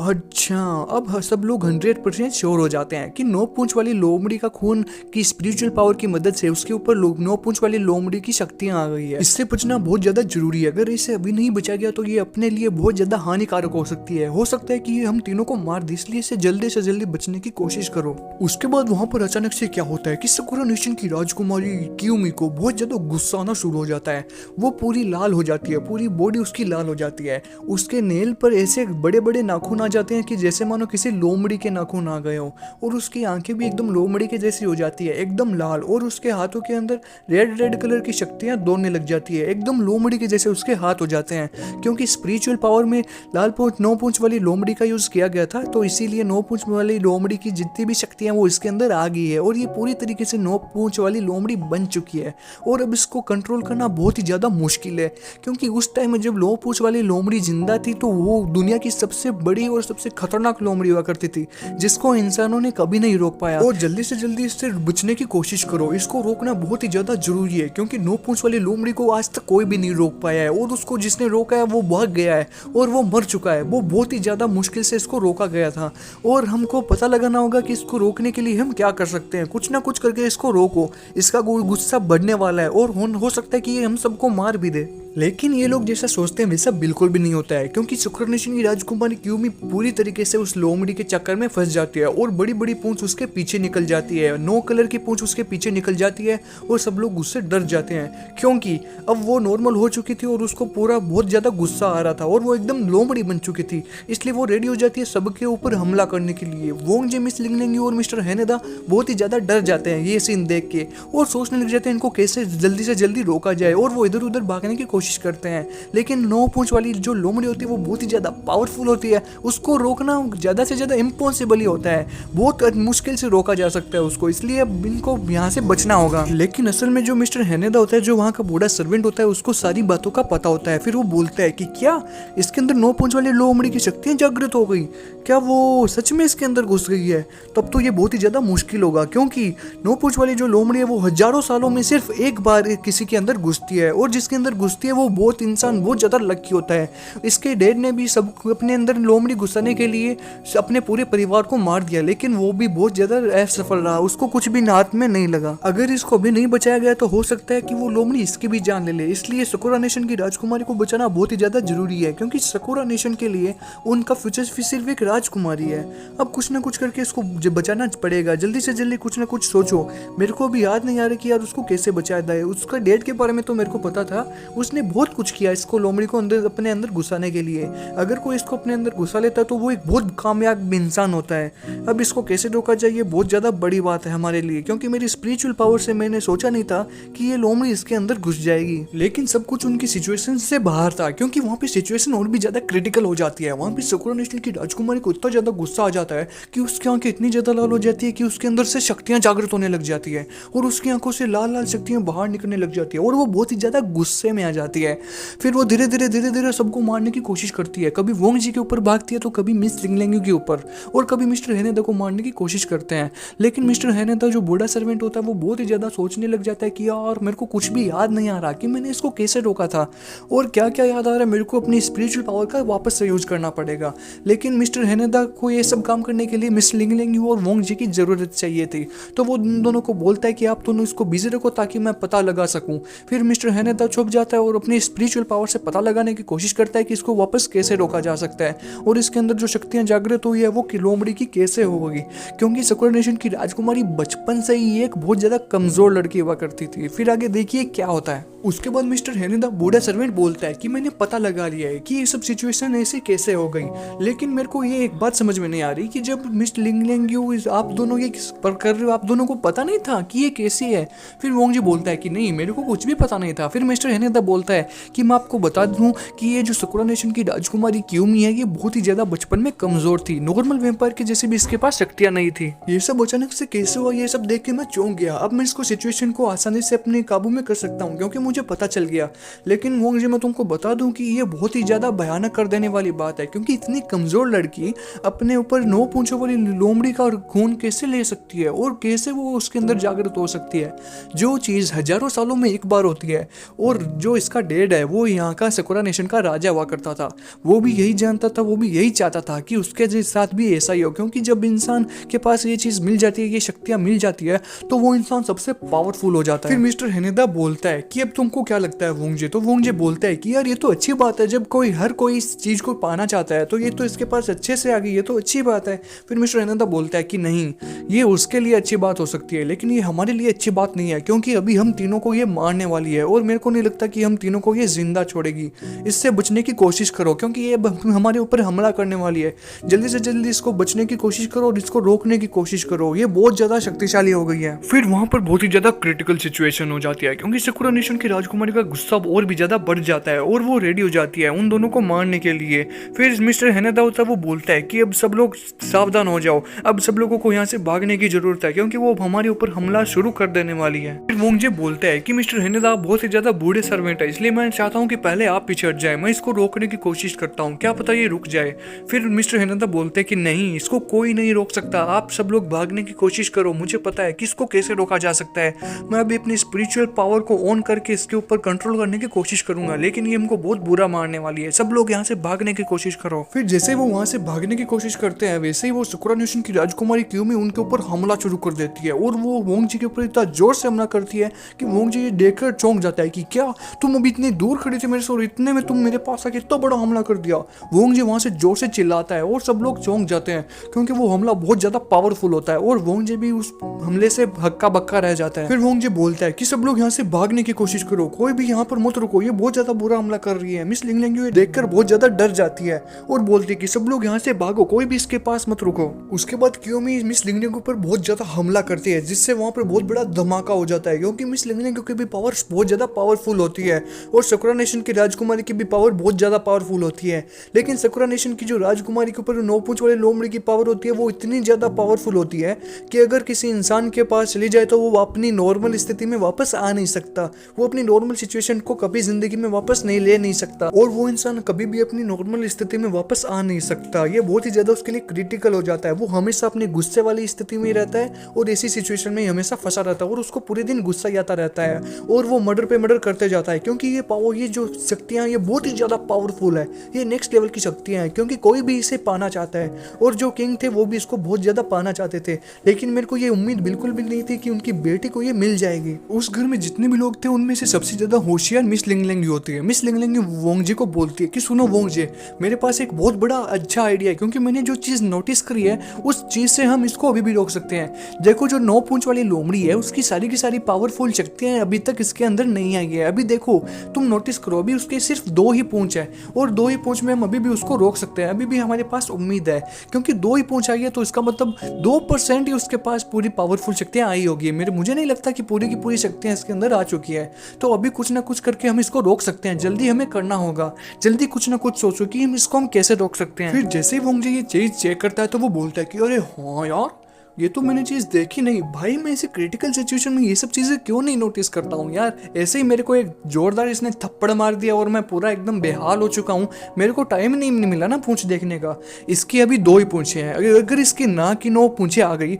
अच्छा, अब सब लोग 100% श्योर हो जाते हैं कि 9 पूंछ वाली लोमड़ी का खून की स्पिरिचुअल पावर की मदद से उसके ऊपर 9 पूंछ वाली लोमड़ी की शक्तियां आ गई है। इससे बचना बहुत ज्यादा जरूरी है, अगर इसे अभी नहीं बचा गया तो ये अपने लिए बहुत ज्यादा हानिकारक हो सकती है। हो सकता है कि ये हम तीनों को मार दे, इसलिए इसे जल्दी से जल्दी बचने की कोशिश करो। उसके बाद वहां पर अचानक से क्या होता है कि सकुरा नेशन की राजकुमारी क्यूमी को बहुत ज्यादा गुस्सा आना शुरू हो जाता है। वो पूरी लाल हो जाती है, पूरी बॉडी उसकी लाल हो जाती है, उसके नेल पर ऐसे बड़े बड़े नाखून जाते हैं कि जैसे मानो किसी लोमड़ी के नाखून आ गए हो, और उसकी आंखें भी एकदम लोमड़ी के जैसी हो जाती है, एकदम लाल, और उसके हाथों के अंदर रेड रेड कलर की शक्तियां दौड़ने लग जाती है, एकदम लोमड़ी के जैसे उसके हाथ हो जाते हैं। क्योंकि स्पिरिचुअल पावर में 9 पूंछ वाली लोमड़ी का यूज किया गया था, तो इसीलिए 9 पूंछ वाली लोमड़ी की जितनी भी शक्तियां वो इसके अंदर आ गई है और ये पूरी तरीके से 9 पूंछ वाली लोमड़ी बन चुकी है। और अब इसको कंट्रोल करना बहुत ही ज्यादा मुश्किल है, क्योंकि उस टाइम में जब 9 पूंछ वाली लोमड़ी जिंदा थी तो वो दुनिया की सबसे बड़ी और सबसे खतरनाक लोमड़ी हुआ करती थी, जिसको इंसानों ने कभी नहीं रोक पाया। और जल्दी से जल्दी इससे बचने की कोशिश करो, इसको रोकना बहुत ही ज्यादा जरूरी है, क्योंकि 9 पूंछ वाली लोमड़ी को आज तक कोई भी नहीं रोक पाया है, और उसको जिसने रोका है वो भाग गया है और वो मर चुका है। वो बहुत ही ज्यादा मुश्किल से इसको रोका गया था, और हमको पता लगाना होगा कि इसको रोकने के लिए हम क्या कर सकते हैं। कुछ ना कुछ करके इसको रोको, इसका गुस्सा बढ़ने वाला है और हो सकता है कि ये हम सबको मार भी दे। लेकिन ये लोग जैसा सोचते हैं वैसा बिल्कुल भी नहीं होता है, क्योंकि सुकुरा नेशन की राजकुमारी क्यूमी पूरी तरीके से उस लोमड़ी के चक्कर में फंस जाती है और बड़ी बड़ी पूंछ उसके पीछे निकल जाती है, 9 कलर की पूंछ उसके पीछे निकल जाती है, और सब लोग उससे डर जाते हैं क्योंकि अब वो नॉर्मल हो चुकी थी और उसको पूरा बहुत ज्यादा गुस्सा आ रहा था और वो एकदम लोमड़ी बन चुकी थी, इसलिए वो रेडी हो जाती है सबके ऊपर हमला करने के लिए। वोंग जे, मिस लिंगलिंग और मिस्टर हेनेदा बहुत ही ज्यादा डर जाते हैं ये सीन देख के और सोचने लग जाते हैं इनको कैसे जल्दी से जल्दी रोका जाए, और वो इधर उधर भागने की कोशिश करते हैं, लेकिन 9 पूंछ वाली जो लोमड़ी होती है वो बहुत ही ज़्यादा पावरफुल होती है, उसको रोकना ज़्यादा से ज़्यादा इम्पॉसिबल ही होता है, बहुत मुश्किल से रोका जा सकता है उसको, इसलिए अब इनको यहाँ से बचना होगा। लेकिन असल में जो मिस्टर हेनेदा होता है, जो वहाँ का बूढ़ा सर्वेंट होता है, उसको सारी बातों का पता होता है। फिर वो बोलता है कि क्या इसके अंदर 9 पूंछ वाली लोमड़ी की शक्तियाँ जागृत हो गई, क्या वो सच में इसके अंदर घुस गई है? तब तो ये बहुत ही ज़्यादा मुश्किल होगा, क्योंकि 9 पूंछ वाली जो लोमड़ी है वो हजारों सालों में सिर्फ एक बार किसी के अंदर घुसती है, और जिसके अंदर घुसती है वो बहुत इंसान बहुत ज़्यादा लकी होता है। इसके डैड ने भी सब अपने अंदर लोमड़ी घुसाने के लिए अपने पूरे परिवार को मार दिया, लेकिन वो भी बहुत ज़्यादा असफल रहा, उसको कुछ भी हाथ में नहीं लगा। अगर इसको अभी नहीं बचाया गया तो हो सकता है कि वो लोमड़ी इसकी भी जान ले ले, इसलिए सकुरा नेशन की राजकुमारी को बचाना बहुत ही ज़्यादा जरूरी है, क्योंकि सकुरा नेशन के लिए उनका फ्यूचर सिर्फ एक राजकुमारी है। अब कुछ ना कुछ करके इसको बचाना पड़ेगा, जल्दी से जल्दी कुछ ना कुछ सोचो। मेरे को अभी याद नहीं आ रहा कि यार उसको कैसे बचाया जाए। उसका डैड के बारे में तो मेरे को पता था, उसने बहुत कुछ किया इसको लोमड़ी को अपने अंदर घुसाने के लिए। अगर कोई इसको अपने अंदर घुसा लेता तो वो एक बहुत कामयाब इंसान होता है। अब इसको कैसे रोका जाए ये बहुत ज़्यादा बड़ी बात है हमारे लिए, क्योंकि मेरी स्पिरिचुअल पावर से मैंने सोचा नहीं था कि ये लोमड़ी इसके अंदर घुस जाएगी। लेकिन सब कुछ उनकी सिचुएशन से बाहर था, क्योंकि वहाँ पे सिचुएशन और भी ज़्यादा क्रिटिकल हो जाती है। वहाँ पे सकुरा नेशन की राजकुमारी को इतना ज़्यादा गुस्सा आ जाता है कि उसकी आंखें इतनी ज़्यादा लाल हो जाती है कि उसके अंदर से शक्तियाँ जागृत होने लग जाती है, और उसकी आंखों से लाल लाल शक्तियाँ बाहर निकलने लग जाती है, और वो बहुत ही ज़्यादा गुस्से में आ जाती है। फिर वो धीरे धीरे सबको मारने की कोशिश करती है, कभी वोंग जी के ऊपर भागती है तो कभी मिस लिंगलेंग के ऊपर, और कभी मिस्टर हेनेदा को मारने की कोशिश करते हैं। लेकिन मिस्टर हेनेदा जो बूढ़ा सर्वेंट होता है वो बहुत ही ज़्यादा सोचने लग जाता है कि यार मेरे को कुछ भी याद नहीं आ रहा कि मैंने इसको कैसे रोका था, और क्या क्या याद आ रहा है, मेरे को अपनी स्पिरिचुअल पावर का वापस से यूज करना पड़ेगा। लेकिन मिस्टर हेनेदा को ये सब काम करने के लिए मिस लिंगलेंग और वोंग जी की ज़रूरत चाहिए थी, तो वो उन दोनों को बोलता है कि आप दोनों इसको बिजी रखो ताकि मैं पता लगा सकूं। फिर मिस्टर हेनेदा छुप जाता है और अपनी स्पिरिचुअल पावर से पता लगाने की कोशिश करता है कि इसको वापस कैसे रोका जा सकता है, और इसके अंदर जो शक्तियां जागृत हुई है वो लोमड़ी की कैसे होगी, क्योंकि सकुरा नेशन की राजकुमारी बचपन से ही एक बहुत ज़्यादा कमज़ोर लड़की हुआ करती थी। फिर आगे देखिए क्या होता है। उसके बाद मिस्टर हेनेदा बूढ़ा सर्वेंट बोलता है कि मैंने पता लगा लिया है कि ये सब सिचुएशन ऐसे कैसे हो गई, लेकिन मेरे को ये एक बात समझ में नहीं आ रही कि जब मिस्टर लिंगलेंग्यू आप दोनों ये कर रहे हो, आप दोनों को पता नहीं था कि ये कैसी है? फिर वोंग जी बोलता है कि नहीं, मेरे को कुछ भी पता नहीं था। फिर मिस्टर हेनेदा बोलता है कि मैं आपको बता दूं कि ये जो सकुरा नेशन की राजकुमारी क्यूमी है ये बहुत ही ज्यादा बचपन में कमजोर थी, नॉर्मल वेम्पायर के जैसे भी इसके पास शक्तियां नहीं थी। ये सब अचानक से कैसे हुआ ये सब देख के मैं चौंक गया। अब मैं इसको सिचुएशन को आसानी से अपने काबू में कर सकता हूँ क्योंकि मुझे पता चल गया। लेकिन वोंग जी मैं तुमको बता दूं कि ये बहुत ही ज्यादा भयानक कर देने वाली बात है, क्योंकि इतनी कमजोर लड़की अपने ऊपर 9 पूंछों वाली लोमड़ी का खून कैसे ले सकती है, और कैसे वो उसके अंदर जागृत हो सकती है, जो चीज हजारों सालों में एक बार होती है। और जो इसका डैड है वो यहाँ का सकुरा नेशन का राजा हुआ करता था, वो भी यही जानता था, वो भी यही चाहता था कि उसके साथ भी ऐसा ही हो, क्योंकि जब इंसान के पास ये चीज मिल जाती है, ये शक्तियां मिल जाती है, तो वो इंसान सबसे पावरफुल हो जाता है। फिर मिस्टर हेनेदा बोलता है कि अब तुमको क्या लगता है वोंग जी? तो वोंग जी बोलता है कि यार ये तो अच्छी बात है, जब हर कोई इस चीज को पाना चाहता है तो ये तो इसके पास अच्छे से आ गई, ये तो अच्छी बात है। फिर मिस्टर हेनेदा बोलता है कि नहीं, ये उसके लिए अच्छी बात हो सकती है लेकिन ये हमारे लिए अच्छी बात नहीं है, क्योंकि अभी हम तीनों को ये मारने वाली है, और मेरे को नहीं लगता कि हम तीनों को ये जिंदा छोड़ेगी। इससे बचने की कोशिश करो, क्योंकि ये हमारे ऊपर हमला करने वाली है। जल्दी से जल्दी इसको बचने की कोशिश करो और इसको रोकने की कोशिश करो, ये बहुत ज्यादा शक्तिशाली हो गई है। फिर वहाँ पर बहुत ही ज्यादा क्रिटिकल सिचुएशन हो जाती है, क्योंकि सकुरा नेशन की राजकुमारी का गुस्सा और भी ज्यादा बढ़ जाता है और वो रेडी हो जाती है उन दोनों को मारने के लिए। फिर मिस्टर हेनेदा होता है वो बोलता है कि अब सब लोग सावधान हो जाओ, अब सब लोगों को यहाँ से भागने की जरूरत है, क्योंकि वो हमारे ऊपर हमला शुरू कर देने वाली है। फिर वोंग जी बोलता है कि मिस्टर हेनेदा आप बहुत ही ज्यादा बूढ़े सर्वेंट है, इसलिए मैं चाहता हूँ कि पहले आप पीछे हट जाए, मैं इसको रोकने की कोशिश करता हूँ, क्या पता ये रुक जाए। फिर मिस्टर हेनेदा बोलते हैं कि नहीं, इसको कोई नहीं रोक सकता, आप सब लोग भागने की कोशिश करो, मुझे पता है कि इसको कैसे रोका जा सकता है। मैं अभी अपनी स्पिरिचुअल पावर को ऑन करके इसके ऊपर कंट्रोल करने की कोशिश करूंगा, लेकिन ये हमको बहुत बुरा मारने वाली है, सब लोग यहाँ से भागने की कोशिश करो। फिर जैसे वो वहाँ से भागने की कोशिश करते हैं वैसे ही वो सकुरा नेशन की राजकुमारी क्यूमी उनके ऊपर हमला शुरू कर देती है, और वो वोंग जी के ऊपर इतना जोर से हमला करती है कि वोंग जी ये देखकर चौंक जाता है कि क्या तुम अभी इतनी दूर खड़े थे मेरे से और इतने में तुम मेरे पास आके इतना बड़ा हमला कर दिया। वोंग जी वहाँ से जोर से चिल्लाता है और सब लोग चौंक जाते हैं, क्योंकि वो हमला बहुत ज्यादा पावरफुल होता है, और वोंग जी भी उस हमले से हक्का बक्का रह जाता है। फिर वोंग जी बोलता है कि सब लोग यहाँ से भागने की कोशिश करो, कोई भी यहाँ पर मत रुको, ये बहुत ज्यादा बुरा हमला कर रही है। मिस लिंगलिंग ये देखकर बहुत ज्यादा डर जाती है और बोलती है कि सब लोग यहाँ से भागो, कोई भी इसके पास मत रुको। उसके बाद कियोमी मिस लिंगलिंग के ऊपर बहुत ज्यादा हमला करती है, जिससे वहाँ पर बहुत बड़ा धमाका हो जाता है, क्योंकि मिस लिंगलिंग की भी पावर बहुत ज्यादा पावरफुल होती है और सकुरा नेशन की राजकुमारी की भी पावर बहुत ज्यादा पावरफुल होती है। लेकिन सकुरा नेशन की जो राजकुमारी के ऊपर 9 पूंछ वाले लोमड़ी की पावर होती है वो इतनी ज्यादा पावरफुल होती है कि अगर किसी इंसान के पास चली जाए तो वो अपनी नॉर्मल स्थिति में वापस आ नहीं सकता, वो अपनी नॉर्मल सिचुएशन को कभी जिंदगी में वापस नहीं ले नहीं सकता और वो इंसान कभी भी अपनी नॉर्मल स्थिति में वापस आ नहीं सकता। ये बहुत ही ज्यादा उसके लिए क्रिटिकल हो जाता है, वो हमेशा अपने गुस्से वाली स्थिति में ही रहता है और ऐसी सिचुएशन में हमेशा फंसा रहता है और उसको पूरे दिन गुस्सा आता रहता है और वो मर्डर पे मर्डर करते जाता है, क्योंकि ये पावर, ये जो शक्तियां ये बहुत ही ज्यादा पावरफुल है, ये नेक्स्ट लेवल की शक्तियां हैं, क्योंकि कोई भी इसे पाना चाहता है और जो किंग थे वो भी इसको बहुत ज्यादा पाना चाहते थे। लेकिन मेरे को ये उम्मीद बिल्कुल भी नहीं थी कि उनकी बेटी को ये मिल जाएगी। उस घर में जितने भी लोग थे उनमें से सबसे ज्यादा होशियार मिस लिंगलिंग होती है। मिस लिंगलिंग वोंगजे को बोलती है कि सुनो वोंगजे, मेरे पास एक बहुत बड़ा अच्छा आइडिया है, क्योंकि मैंने जो चीज नोटिस करी है उस चीज से हम इसको अभी भी रोक सकते हैं। देखो जो 9 पूंछ वाली लोमड़ी है उसकी सारी की सारी पावरफुल शक्तियां अभी तक इसके अंदर नहीं आई है। अभी देखो तुम नोटिस करो, अभी उसके सिर्फ 2 ही पूंछ है और 2 ही पूंछ में हम अभी भी उसको रोक सकते हैं। अभी भी हमारे पास उम्मीद है, क्योंकि 2 ही पूंछ आई है तो इसका मतलब 2% ही उसके पास पूरी पावरफुल शक्तियां आई होगी। मुझे नहीं लगता कि पूरी की पूरी शक्तियां इसके अंदर आ चुकी है, तो अभी कुछ ना कुछ करके हम इसको रोक सकते हैं। जल्दी हमें करना होगा, जल्दी कुछ ना कुछ सोचो कि हम कैसे रोक सकते हैं। फिर जैसे ही वोंगजे ये चीज चेक करता है तो वो बोलता है कि अरे हाँ यार, ये तो मैंने चीज देखी नहीं भाई, मैं ऐसे क्रिटिकल सिचुएशन में ये सब चीजें क्यों नहीं नोटिस करता हूँ यार। ऐसे ही मेरे को एक जोरदार इसने थप्पड़ मार दिया और मैं पूरा एकदम बेहाल हो चुका हूँ, मेरे को टाइम नहीं मिला ना पूंछ देखने का। इसकी अभी 2 ही पूंछे हैं, अगर इसकी ना की 9 पूंछे आ गई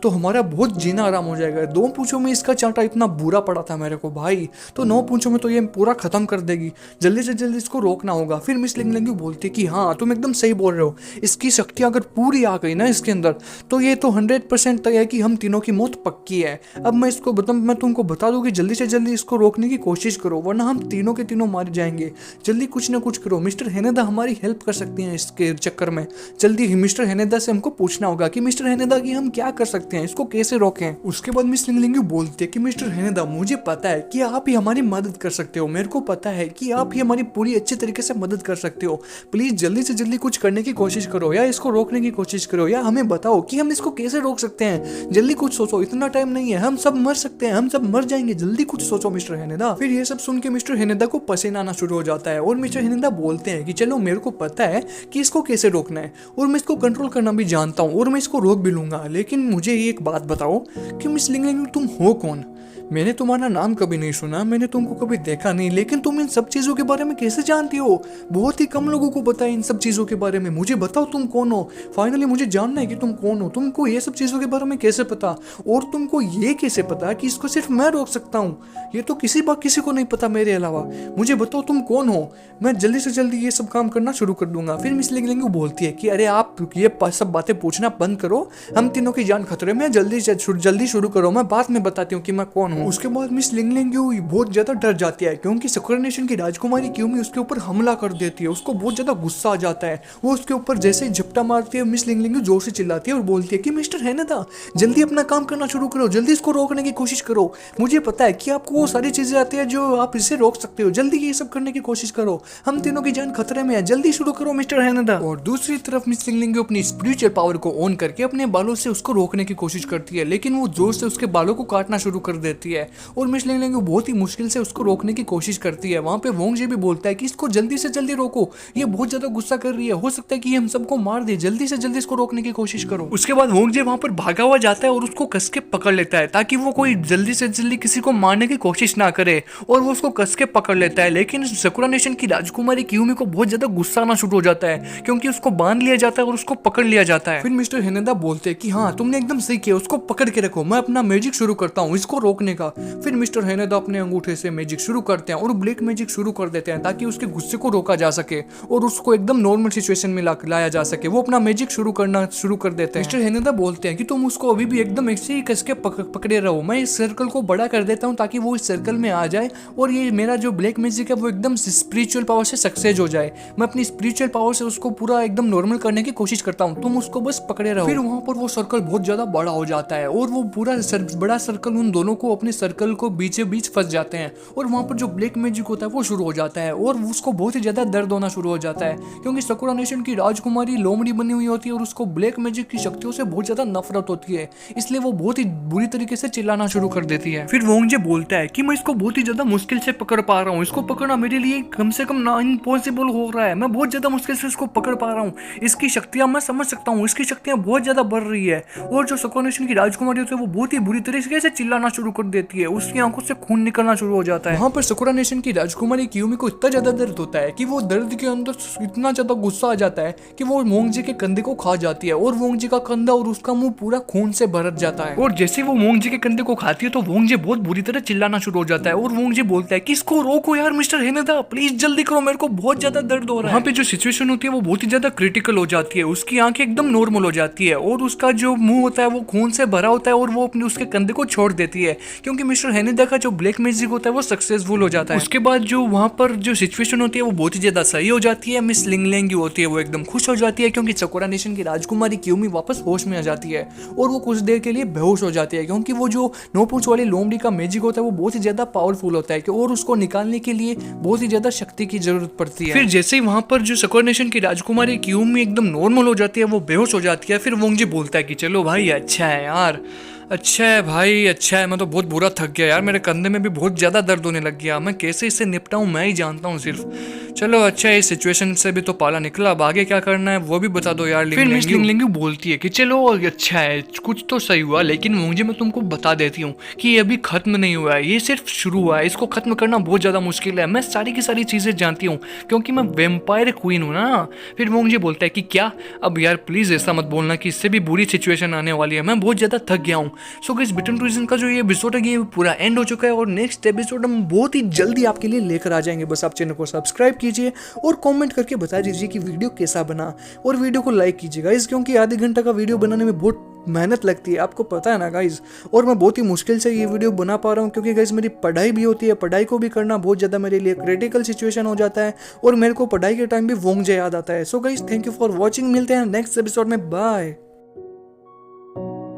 तो हमारा बहुत जीना आराम हो जाएगा। 2 पूंछों में इसका चांटा इतना बुरा पड़ा था मेरे को भाई, तो 9 पूंछों में तो ये पूरा खत्म कर देगी। जल्दी से जल्दी इसको रोकना होगा। फिर मिस लिंगलिंग बोलती है कि हाँ तुम एकदम सही बोल रहे हो, इसकी शक्ति अगर पूरी आ गई ना इसके अंदर तो ये तो 100% तय है कि हम तीनों की मौत पक्की है। अब मैं तुमको बता दूं कि जल्दी से जल्दी इसको रोकने की कोशिश करो, वरना हम तीनों के तीनों मारे जाएंगे। जल्दी कुछ ना कुछ करो, मिस्टर हेनेदा हमारी हेल्प कर सकती हैं इसके चक्कर में। जल्दी मिस्टर हेनेदा से हमको पूछना होगा कि मिस्टर हेनेदा की हम क्या कर सकते हैं, इसको कैसे रोकें। उसके बाद मिस लिंगलिंग बोलती है कि मिस्टर हेनेदा मुझे पता है कि आप ही हमारी मदद कर सकते हो, मेरे को पता है कि आप ही हमारी पूरी अच्छी तरीके से मदद कर सकते हो। प्लीज जल्दी से जल्दी कुछ करने की कोशिश करो, या इसको रोकने की कोशिश करो, या हमें बताओ कि हम इसको कैसे रोक सकते हैं। जल्दी कुछ सोचो, इतना टाइम नहीं है, हम सब मर सकते हैं, हम सब मर जाएंगे, जल्दी कुछ सोचो मिस्टर हेनेदा। फिर ये सब सुन के मिस्टर हेनेदा को पसीना आना शुरू हो जाता है और मिस्टर हेनेदा बोलते हैं कि चलो मेरे को पता है कि इसको कैसे रोकना है और मैं इसको कंट्रोल करना भी जानता हूँ और मैं इसको रोक भी लूंगा। लेकिन मुझे एक बात बताओ कि मिस लिंगलिंग तुम हो कौन? मैंने तुम्हारा नाम कभी नहीं सुना, मैंने तुमको कभी देखा नहीं, लेकिन तुम इन सब चीजों के बारे में कैसे जानती हो? बहुत ही कम लोगों को पता है इन सब चीजों के बारे में। मुझे बताओ तुम कौन हो, फाइनली मुझे जानना है कि तुम कौन हो। तुमको ये सब चीजों के बारे में कैसे पता, और तुमको ये कैसे पता कि इसको सिर्फ मैं रोक सकता हूँ? ये तो किसी को नहीं पता मेरे अलावा। मुझे बताओ तुम कौन हो, मैं जल्दी से जल्दी ये सब काम करना शुरू कर दूंगा। फिर मिस लिंगलिंग बोलती है कि अरे आप ये सब बातें पूछना बंद करो, हम तीनों की जान खतरे में, जल्दी शुरू करो, मैं बाद में बताती हूँ कि मैं कौन हूँ। उसके बाद मिस लिंगलिंग बहुत ज्यादा डर जाती है, क्योंकि सकुरा नेशन की राजकुमारी कियोमी उसके ऊपर हमला कर देती है। उसको बहुत ज्यादा गुस्सा आ जाता है, वो उसके ऊपर जैसे ही झपटा मारती है मिस लिंगलिंग जोर से चिल्लाती है और बोलती है कि मिस्टर हेनेदा जल्दी अपना काम करना शुरू करो, जल्दी इसको रोकने की कोशिश करो। मुझे पता है कि आपको वो सारी चीजें आती है जो आप इसे रोक सकते हो, जल्दी ये सब करने की कोशिश करो, हम तीनों की जान खतरे में है, जल्दी शुरू करो मिस्टर हेनेदा। और दूसरी तरफ मिस लिंगलिंग अपनी स्पिरिचुअल पावर को ऑन करके अपने बालों से उसको रोकने की कोशिश करती है, लेकिन वो जोर से उसके बालों को काटना शुरू कर देती है और मिस लिंगलिंग बहुत ही मुश्किल से उसको रोकने की कोशिश करती है। वहां पे वोंगजे भी बोलता है कि इसको जल्दी से जल्दी रोको, ये बहुत ज्यादा गुस्सा कर रही है, हो सकता है कि ये हम सबको मार दे, जल्दी से जल्दी इसको रोकने की कोशिश करो। उसके बाद वोंगजे वहां पर भागा हुआ जाता है और उसको कस के पकड़ लेता है ताकि वो कोई जल्दी से जल्दी किसी को मारने की कोशिश ना करे, और वो उसको कस के पकड़ लेता है। लेकिन सकुरा नेशन की राजकुमारी कियोमी को बहुत ज्यादा गुस्सा आना शुरू हो जाता है, क्योंकि उसको बांध लिया जाता है और उसको पकड़ लिया जाता है। फिर मिस्टर हेनेदा बोलते हैं कि हाँ तुमने एकदम सही किया, उसको पकड़ के रखो, मैं अपना मैजिक शुरू करता हूँ इसको रोकने का। फिर मिस्टर हेनेदा अपने अंगूठे से मैजिक शुरू करते हैं और ब्लैक मैजिक शुरू कर देते हैं ताकि उसके गुस्से को रोका जा सके और उसको एकदम नॉर्मल सिचुएशन में लाया जा सके। वो अपना मैजिक शुरू कर देते हैं। मिस्टर हेनेदा बोलते हैं कि तुम उसको अभी भी एकदम ऐसे ही कस के पकड़े रहो, मैं इस सर्कल को बड़ा कर देता हूँ ताकि वो इस सर्कल में आ जाए और ये मेरा जो ब्लैक मैजिक है वो एकदम स्पिरिचुअल पावर से सक्सेस हो जाए। मैं अपनी स्पिरिचुअल पावर से उसको पूरा एकदम नॉर्मल करने की कोशिश करता हूँ, तुम उसको बस पकड़े रहो। फिर वहां पर वो सर्कल बहुत ज्यादा बड़ा हो जाता है और वो पूरा बड़ा सर्कल उन दोनों को अपने सर्कल को बीचे बीच फंस जाते हैं और वहाँ पर जो ब्लैक मैजिक होता है वो शुरू हो जाता है और उसको बहुत ही ज़्यादा दर्द होना शुरू हो जाता है क्योंकि सकुरा नेशन की राजकुमारी लोमड़ी बनी हुई होती है और उसको ब्लैक मैजिक की शक्तियों से बहुत ज़्यादा नफरत होती है, इसलिए वो बहुत ही बुरी तरीके से चिल्लाना शुरू कर देती है। फिर वोंगजे बोलता है कि मैं इसको बहुत ही ज़्यादा मुश्किल से पकड़ पा रहा हूँ, इसको पकड़ना मेरे लिए कम से कम इम्पॉसिबल हो रहा है, मैं बहुत ज़्यादा मुश्किल से इसको पकड़ पा रहा हूँ, इसकी शक्तियाँ मैं समझ सकता हूँ, इसकी शक्तियाँ बहुत ज़्यादा बढ़ रही है। और जो सकुरा नेशन की राजकुमारी होती है वो बहुत ही बुरी तरीके से चिल्लाना शुरू कर देती है, उसकी आंखों से खून निकलना शुरू हो जाता है। वहाँ पर सकुरा नेशन की राजकुमारी कियोमी को इतना ज़्यादा दर्द होता है कि वो दर्द के अंदर इतना ज़्यादा गुस्सा आ जाता है कि वो वोंगजे के कंधे को खा जाती है और वोंगजे का कंधा और उसका मुंह पूरा खून से भर जाता है। और जैसे वो वोंगजे के कंधे को खाती है तो वोंगजे बहुत बुरी तरह चिल्लाना शुरू हो जाता है और वोंगजे बोलता है कि इसको रोको यार मिस्टर हेनेदा, प्लीज जल्दी करो, मेरे को बहुत ज्यादा दर्द हो रहा है। वहाँ पे जो सिचुएशन होती है वो बहुत ही ज्यादा क्रिटिकल हो जाती है, उसकी आंखें एकदम नॉर्मल हो जाती है और उसका जो मुंह होता है वो खून से भरा होता है और वो अपने उसके कंधे को छोड़ देती है क्योंकि मिस्टर हेनेदा का जो ब्लैक मैजिक होता है वो सक्सेसफुल हो जाता है। उसके बाद जो वहाँ पर जो सिचुएशन होती है वो बहुत ही ज्यादा सही हो जाती है। मिस लिंगलेंगी होती है वो एकदम खुश हो जाती है क्योंकि सकुरा नेशन की राजकुमारी कियोमी वापस होश में आ जाती है और वो कुछ देर के लिए बेहोश हो जाती है क्योंकि वो जो नो पूंछ वाली लोमड़ी का मैजिक होता है वो बहुत ही ज्यादा पावरफुल होता है और उसको निकालने के लिए बहुत ही ज्यादा शक्ति की जरूरत पड़ती है। फिर जैसे ही वहां पर जो सकुरा नेशन की राजकुमारी कियोमी एकदम नॉर्मल हो जाती है, वो बेहोश हो जाती है, फिर वोंगजे बोलता है कि चलो भाई अच्छा है यार, अच्छा है भाई, अच्छा है, मैं तो बहुत बुरा थक गया यार, मेरे कंधे में भी बहुत ज़्यादा दर्द होने लग गया, मैं कैसे इससे निपटाऊं मैं ही जानता हूँ सिर्फ। चलो अच्छा है, इस सिचुएशन से भी तो पाला निकला, अब आगे क्या करना है वो भी बता दो यार। फिर मिस लिंगलिंगी बोलती है कि चलो अच्छा है, कुछ तो सही हुआ, लेकिन मुझे मैं तुमको बता देती हूँ कि ये अभी खत्म नहीं हुआ है, ये सिर्फ शुरू हुआ है, इसको खत्म करना बहुत ज़्यादा मुश्किल है, मैं सारी की सारी चीज़ें जानती हूँ क्योंकि मैं वेम्पायर क्वीन हूँ ना। फिर मुझे बोलता है कि क्या, अब यार प्लीज़ ऐसा मत बोलना कि इससे भी बुरी सिचुएशन आने वाली है, मैं बहुत ज़्यादा थक गया हूँ। सो गाइस, बिटन टूरिज्म का जो ये एपिसोड है ये पूरा एंड हो चुका है और नेक्स्ट एपिसोड हम बहुत ही जल्दी आपके लिए लेकर आ जाएंगे। बस आप चैनल को सब्सक्राइब कीजिए और कमेंट करके बता दीजिए कि वीडियो कैसा बना और वीडियो को लाइक कीजिए गाइस, क्योंकि आधे घंटा का वीडियो बनाने में बहुत मेहनत लगती है, आपको पता है ना गाइज, और मैं बहुत ही मुश्किल से ये वीडियो बना पा रहा हूँ क्योंकि गाइज मेरी पढ़ाई भी होती है, पढ़ाई को भी करना बहुत ज़्यादा मेरे लिए क्रिटिकल सिचुएशन हो जाता है और मेरे को पढ़ाई के टाइम भी वोंगजे याद आता है। So guys thank you for watching, मिलते हैं नेक्स्ट एपिसोड में, बाय।